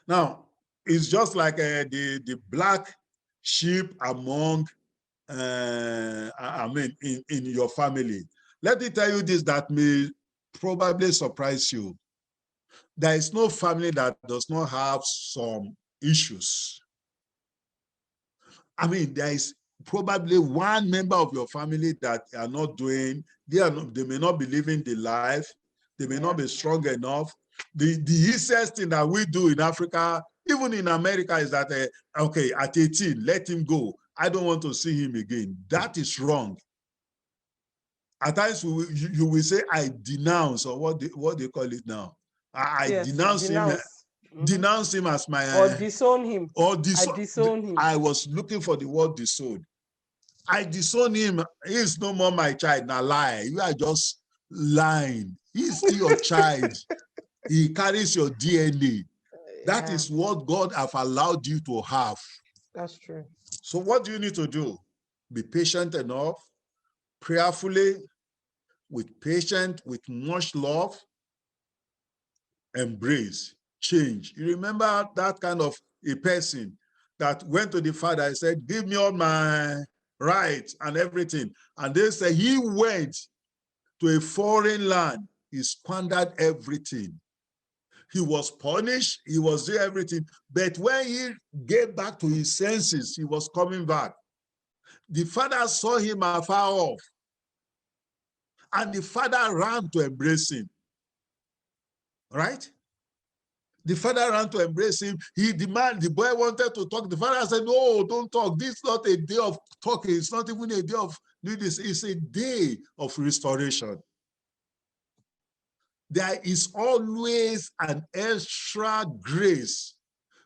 Now, it's just like the black sheep among, in your family. Let me tell you this that may probably surprise you. There is no family that does not have some issues. There is probably one member of your family that are not doing, they may not be living the life, they may not be strong enough. The easiest thing that we do in Africa, even in America, is that, okay, at 18, let him go. I don't want to see him again. That is wrong. At times, you will say, I denounce, or what they call it now. I denounce him. Denounce him as my... or disown him. Or I disown him. I was looking for the word disown. I disown him. He is no more my child. Now lie. You are just lying. He's still your child. He carries your DNA. That is what God have allowed you to have. That's true. So what do you need to do? Be patient enough, prayerfully, with patience, with much love, embrace change. You remember that kind of a person that went to the father and said, give me all my rights and everything. And they said he went to a foreign land. He squandered everything. He was punished. He was doing everything. But when he get back to his senses, he was coming back. The father saw him afar off. And the father ran to embrace him. Right? The father ran to embrace him. The boy wanted to talk. The father said, no, don't talk. This is not a day of talking. It's not even a day of doing this. It's a day of restoration. There is always an extra grace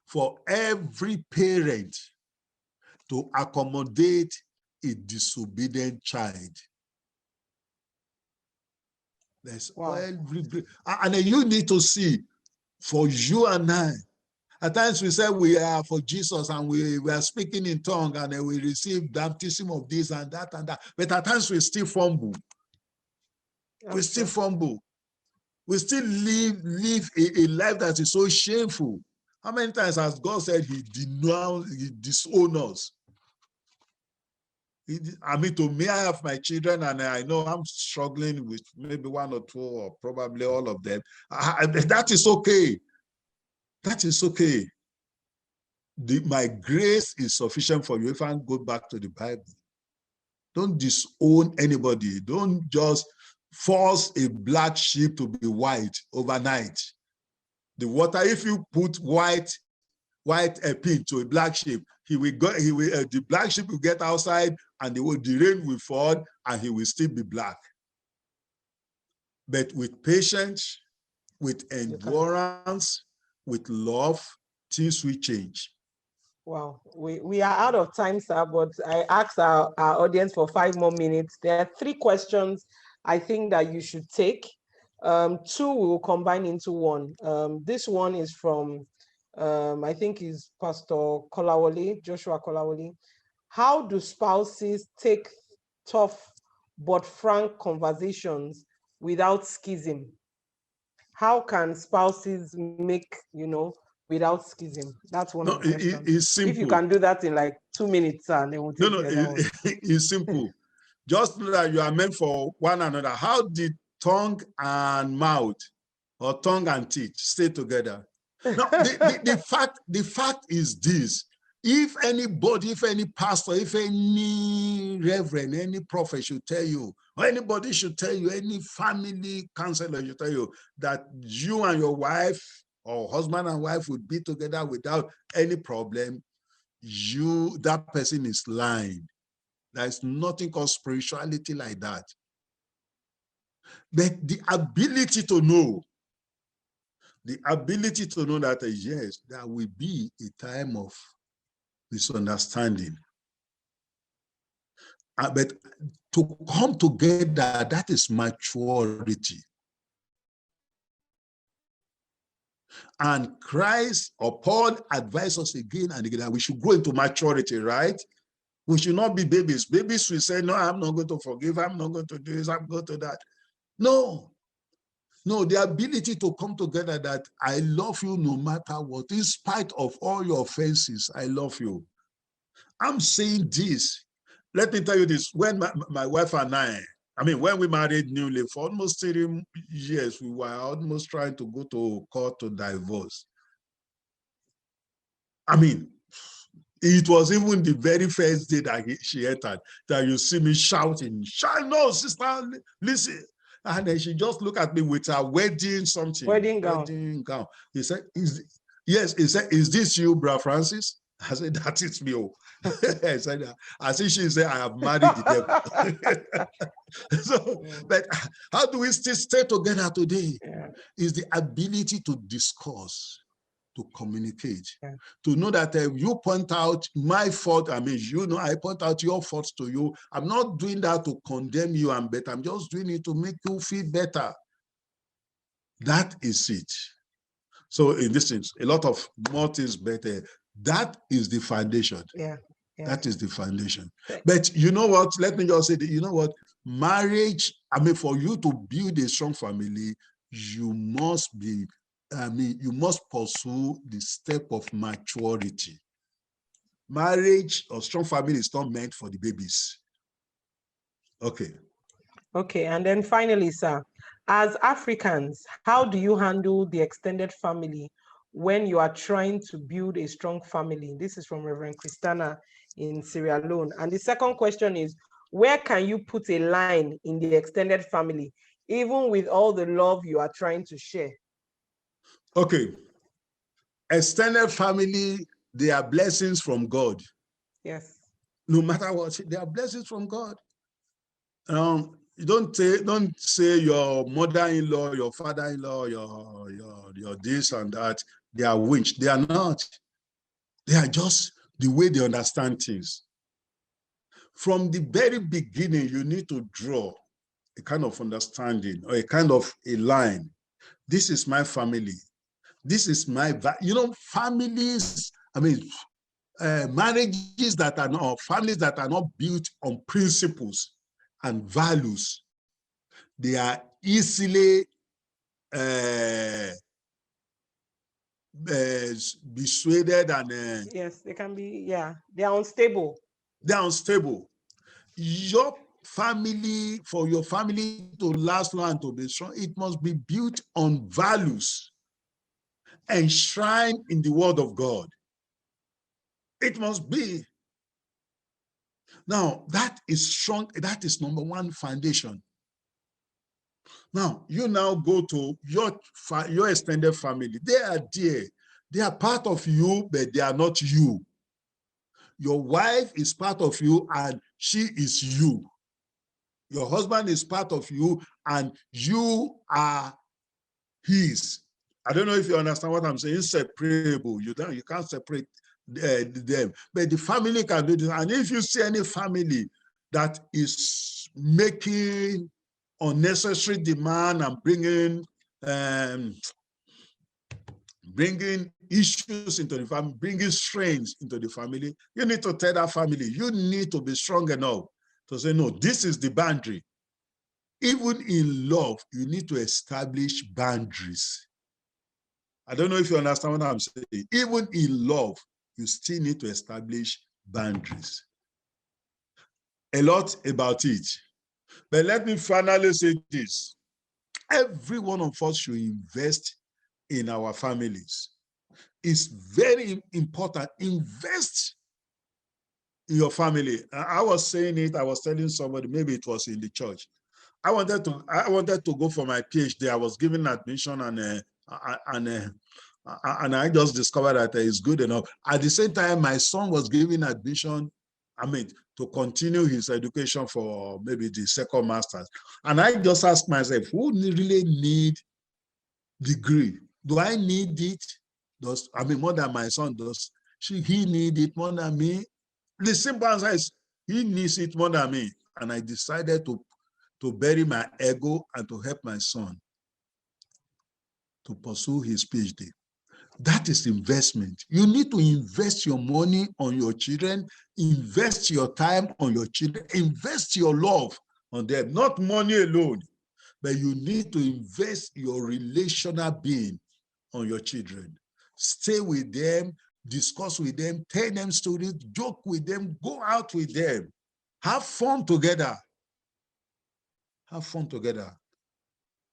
for every parent to accommodate a disobedient child. There's every grace. And then you need to see, for you and I, at times we say we are for Jesus and we are speaking in tongue and then we receive baptism of this and that and that. But at times we still fumble. We still fumble. We still live a life that is so shameful. How many times has God said he disowns us? To me, I have my children and I know I'm struggling with maybe one or two or probably all of them. That is okay. That is okay. My grace is sufficient for you. If I go back to the Bible, don't disown anybody. Don't just force a black sheep to be white overnight. The water, if you put white pin to a black sheep, the black sheep will get outside and the rain will fall and he will still be black. But with patience, with endurance, with love, things will change. Wow, we are out of time, sir, but I asked our audience for 5 more minutes. There are 3 questions I think that you should take. 2 we will combine into one. This one is from, I think is Pastor Kolawole, Joshua Kolawole. How do spouses take tough but frank conversations without schism? How can spouses make, without schism? That's one of the questions. It's simple. If you can do that in like 2 minutes, and then we'll take the other one. It's simple. Just know that you are meant for one another. How did tongue and mouth or tongue and teeth stay together. Now, the fact is this: if anybody, if any pastor, if any reverend, any prophet should tell you, or anybody should tell you, any family counselor should tell you that you and your wife or husband and wife would be together without any problem, that person is lying. There's nothing called spirituality like that. But the ability to know that, yes, there will be a time of misunderstanding. But to come together, that is maturity. And Christ or Paul advised us again and again that we should grow into maturity, right? We should not be babies. Babies will say, no, I'm not going to forgive. I'm not going to do this. I'm going to that. No, the ability to come together that I love you no matter what, in spite of all your offenses, I love you. I'm saying this. Let me tell you this. When my wife and when we married newly, for almost 3 years, we were almost trying to go to court to divorce. It was even the very first day that she entered that you see me shouting, no, sister, listen. And then she just looked at me with her wedding gown. He said, yes, he said, is this you, Bra Francis? I said, that is me. I said, I see she said, I have married the devil. So, but how do we still stay together today? Yeah. Is the ability to discuss, to communicate, yeah. to know that you point out my fault. I point out your faults to you. I'm not doing that to condemn you, but I'm just doing it to make you feel better. That is it. So in this sense, a lot of more things better. That is the foundation. Yeah. That is the foundation. But you know what? Let me just say that, you know what? Marriage, for you to build a strong family, you must pursue the step of maturity. Marriage or strong family is not meant for the babies. Okay. Okay, and then finally, sir, as Africans, how do you handle the extended family when you are trying to build a strong family? This is from Reverend Christiana in Sierra Leone. And the second question is, where can you put a line in the extended family, even with all the love you are trying to share? Okay. Extended family, they are blessings from God. Yes. No matter what, they are blessings from God. You don't say your mother-in-law, your father-in-law, your this and that, they are winch. They are not. They are just the way they understand things. From the very beginning, you need to draw a kind of understanding or a kind of a line. This is my family. This is my, families, marriages that are not, families that are not built on principles and values, they are easily persuaded and yes, they can be, they are unstable. They are unstable. Your family, for your family to last long and to be strong, it must be built on values enshrined in the word of God. It must be. Now, that is strong. That is number one foundation. Now, you now go to your extended family. They are there. They are part of you, but they are not you. Your wife is part of you, and she is you. Your husband is part of you, and you are his. I don't know if you understand what I'm saying. Inseparable. You can't separate them. But the family can do this. And if you see any family that is making unnecessary demand and bringing issues into the family, bringing strains into the family, you need to tell that family, you need to be strong enough to say, no, this is the boundary. Even in love, you need to establish boundaries. I don't know if you understand what I'm saying. Even in love, you still need to establish boundaries. A lot about it. But let me finally say this. every one of us should invest in our families. It's very important. Invest in your family. I was saying it, I was telling somebody, maybe it was in the church. I wanted to go for my PhD. I was given admission and I just discovered that it's good enough. At the same time, my son was given admission, to continue his education for maybe the second master's. And I just asked myself, who really need degree? Do I need it? More than my son does. He need it more than me? The simple answer is he needs it more than me. And I decided to bury my ego and to help my son to pursue his PhD. That is investment. You need to invest your money on your children, invest your time on your children, invest your love on them, not money alone, but you need to invest your relational being on your children. Stay with them, discuss with them, tell them stories, joke with them, go out with them, have fun together. Have fun together.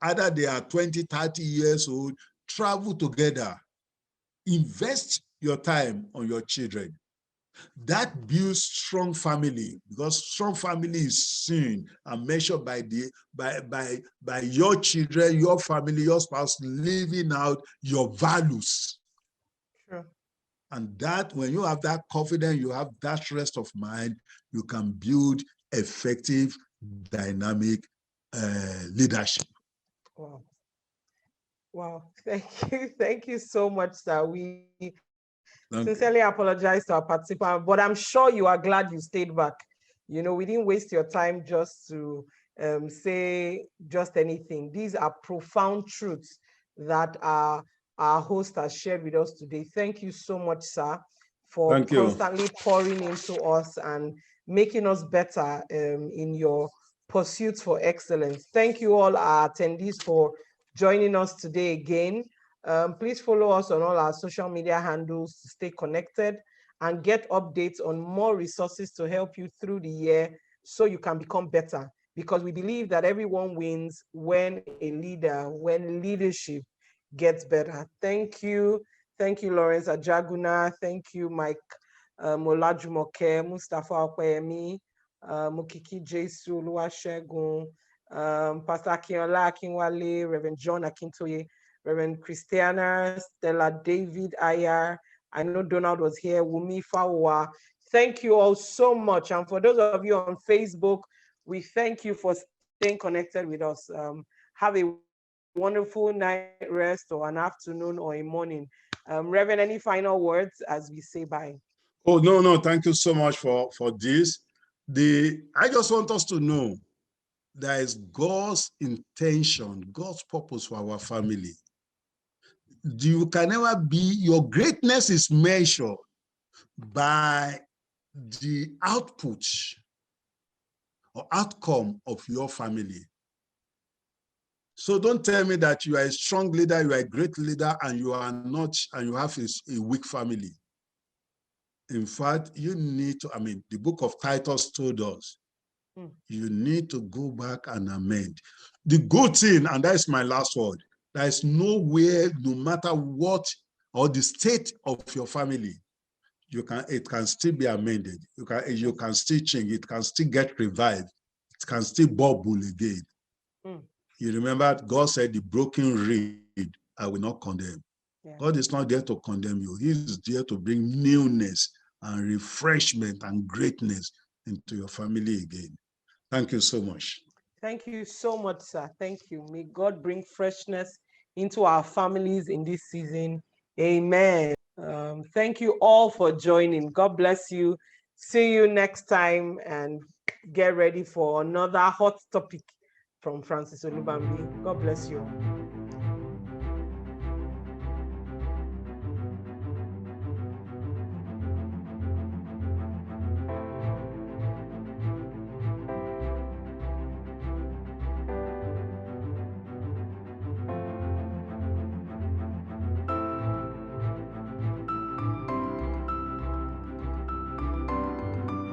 Either they are 20, 30 years old, travel together. Invest your time on your children. That builds strong family, because strong family is seen and measured by your children, your family, your spouse living out your values. Sure. And that, when you have that confidence, you have that rest of mind, you can build effective, dynamic leadership. Wow. Wow. Thank you so much, sir. We sincerely apologize to our participants, but I'm sure you are glad you stayed back. You know, we didn't waste your time just to say just anything. These are profound truths that our host has shared with us today. Thank you so much, sir, for constantly pouring into us and making us better in your pursuits for excellence. Thank you all our attendees for joining us today again. Please follow us on all our social media handles to stay connected and get updates on more resources to help you through the year so you can become better. Because we believe that everyone wins when leadership gets better. Thank you. Thank you, Lawrence Ajaguna. Thank you, Mike Molajumoke, Mustafa Okweyemi, Mukiki Jesu, Oluwasegun, Pastor Akinola Akinwale, Reverend John Akintoye, Reverend Christiana, Stella David Ayar. I know Donald was here, Wumi Fawa. Thank you all so much. And for those of you on Facebook, we thank you for staying connected with us. Have a wonderful night rest or an afternoon or a morning. Reverend, any final words as we say bye? Oh, no, thank you so much for this. I just want us to know there is God's intention, God's purpose for our family. You can never be, your greatness is measured by the output or outcome of your family. So don't tell me that you are a strong leader, you are a great leader, and you are not, and you have a weak family. In fact, you need to, the book of Titus told us, you need to go back and amend. The good thing, and that is my last word, there is nowhere, no matter what, or the state of your family, it can still be amended. You can still change, it can still get revived, it can still bubble again. You remember God said, the broken reed, I will not condemn. Yeah. God is not there to condemn you. He is there to bring newness and refreshment and greatness into your family again. Thank you so much. Thank you so much, sir. Thank you. May God bring freshness into our families in this season. Amen. Thank you all for joining. God bless you. See you next time and get ready for another hot topic from Francis Olubambi. God bless you.